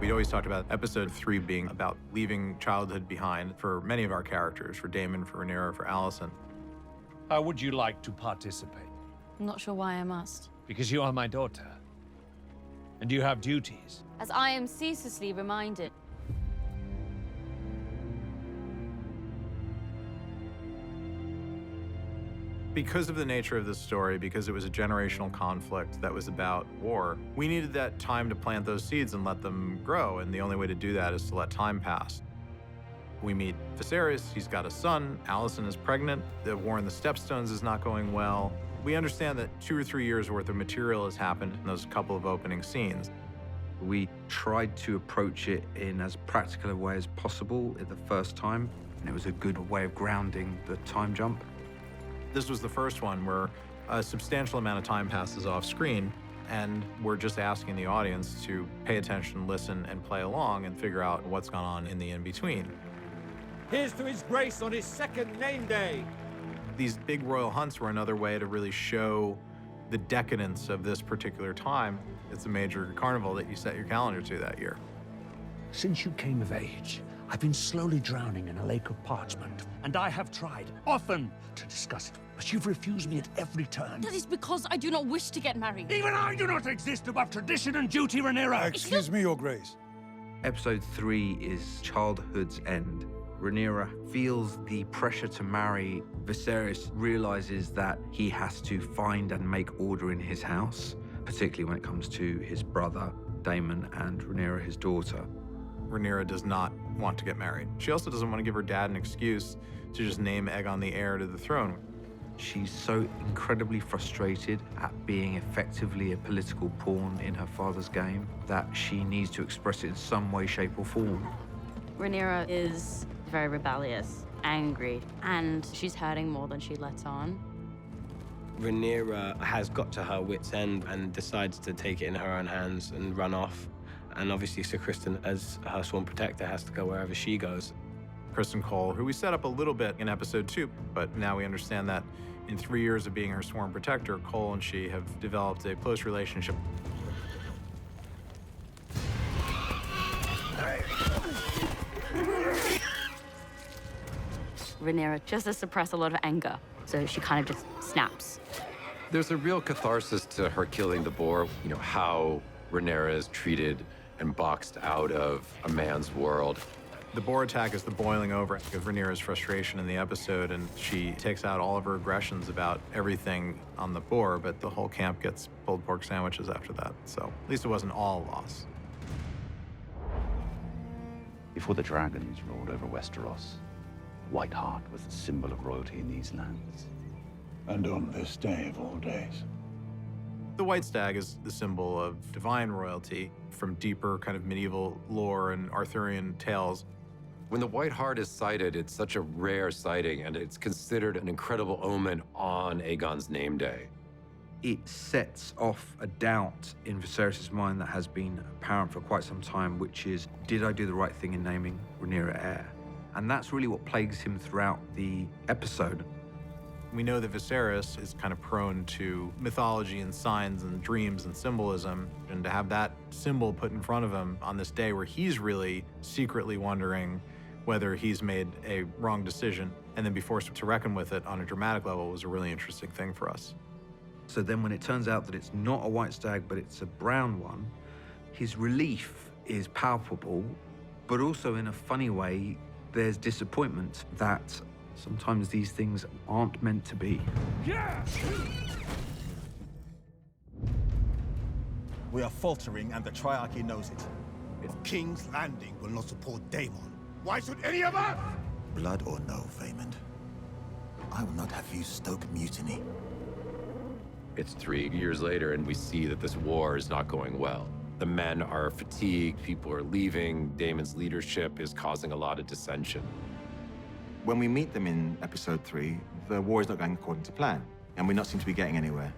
We always talked about episode 3 being about leaving childhood behind for many of our characters, for Daemon, for Rhaenyra, for Alicent. How would you like to participate? I'm not sure why I must. Because you are my daughter. And you have duties. As I am ceaselessly reminded. Because of the nature of this story, because it was a generational conflict that was about war, we needed that time to plant those seeds and let them grow, and the only way to do that is to let time pass. We meet Viserys, he's got a son, Alicent is pregnant, the war in the Stepstones is not going well. We understand that 2 or 3 years worth of material has happened in those couple of opening scenes. We tried to approach it in as practical a way as possible at the first time, and it was a good way of grounding the time jump. This was the first one where a substantial amount of time passes off screen, and we're just asking the audience to pay attention, listen, and play along and figure out what's gone on in the in-between. Here's to His Grace on his second name day. These big royal hunts were another way to really show the decadence of this particular time. It's a major carnival that you set your calendar to that year. Since you came of age, I've been slowly drowning in a lake of parchment, and I have tried often to discuss it, but you've refused me at every turn. That is because I do not wish to get married. Even I do not exist above tradition and duty, Rhaenyra. Excuse me, Your Grace. Episode 3 is childhood's end. Rhaenyra feels the pressure to marry. Viserys realizes that he has to find and make order in his house, particularly when it comes to his brother, Daemon, and Rhaenyra, his daughter. Rhaenyra does not want to get married. She also doesn't want to give her dad an excuse to just name Aegon the heir to the throne. She's so incredibly frustrated at being effectively a political pawn in her father's game that she needs to express it in some way, shape, or form. Rhaenyra is very rebellious, angry, and she's hurting more than she lets on. Rhaenyra has got to her wit's end and decides to take it in her own hands and run off. And obviously, Sir Criston, as her sworn protector, has to go wherever she goes. Criston Cole, who we set up a little bit in episode 2, but now we understand that in 3 years of being her sworn protector, Cole and she have developed a close relationship. Rhaenyra just to suppress a lot of anger, so she kind of just snaps. There's a real catharsis to her killing the boar. You know, how Rhaenyra is treated and boxed out of a man's world. The boar attack is the boiling over of Rhaenyra's frustration in the episode, and she takes out all of her aggressions about everything on the boar, but the whole camp gets pulled pork sandwiches after that. So at least it wasn't all loss. Before the dragons ruled over Westeros, White Hart was the symbol of royalty in these lands. And on this day of all days. The white stag is the symbol of divine royalty from deeper kind of medieval lore and Arthurian tales. When the White Hart is sighted, it's such a rare sighting, and it's considered an incredible omen on Aegon's name day. It sets off a doubt in Viserys' mind that has been apparent for quite some time, which is, did I do the right thing in naming Rhaenyra heir? And that's really what plagues him throughout the episode. We know that Viserys is kind of prone to mythology and signs and dreams and symbolism, and to have that symbol put in front of him on this day where he's really secretly wondering whether he's made a wrong decision and then be forced to reckon with it on a dramatic level was a really interesting thing for us. So then when it turns out that it's not a white stag, but it's a brown one, his relief is palpable, but also in a funny way, there's disappointment that sometimes these things aren't meant to be. Yeah! We are faltering, and the Triarchy knows it. If King's Landing will not support Daemon, why should any of us? Blood or no, Vaemond, I will not have you stoke mutiny. It's 3 years later, and we see that this war is not going well. The men are fatigued, people are leaving, Daemon's leadership is causing a lot of dissension. When we meet them in episode 3, the war is not going according to plan, and we not seem to be getting anywhere.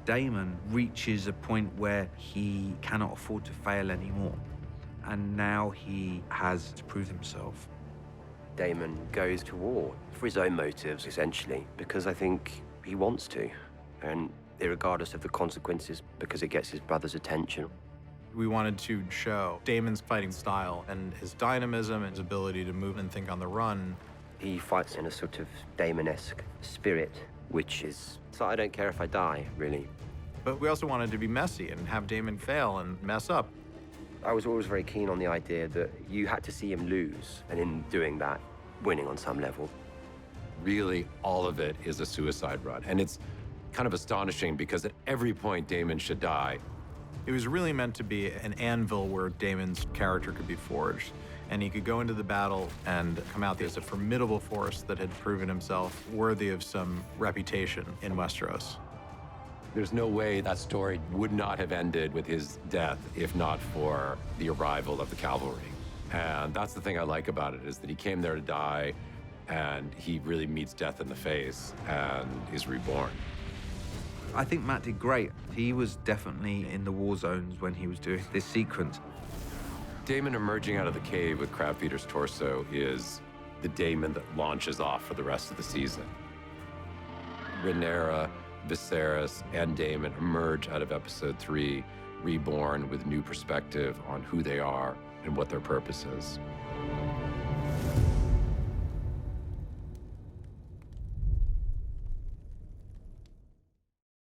Daemon reaches a point where he cannot afford to fail anymore, and now he has to prove himself. Daemon goes to war for his own motives, essentially, because I think he wants to, and regardless of the consequences, because it gets his brother's attention. We wanted to show Daemon's fighting style and his dynamism and his ability to move and think on the run. He fights in a sort of Daemon-esque spirit, which is, so I don't care if I die, really. But we also wanted to be messy and have Daemon fail and mess up. I was always very keen on the idea that you had to see him lose, and in doing that, winning on some level. Really, all of it is a suicide run. And it's kind of astonishing because at every point, Daemon should die. It was really meant to be an anvil where Daemon's character could be forged, and he could go into the battle and come out as a formidable force that had proven himself worthy of some reputation in Westeros. There's no way that story would not have ended with his death if not for the arrival of the cavalry. And that's the thing I like about it, is that he came there to die, and he really meets death in the face and is reborn. I think Matt did great. He was definitely in the war zones when he was doing this sequence. Daemon emerging out of the cave with Crabfeeder's torso is the Daemon that launches off for the rest of the season. Rhaenyra, Viserys, and Daemon emerge out of episode 3, reborn with new perspective on who they are and what their purpose is.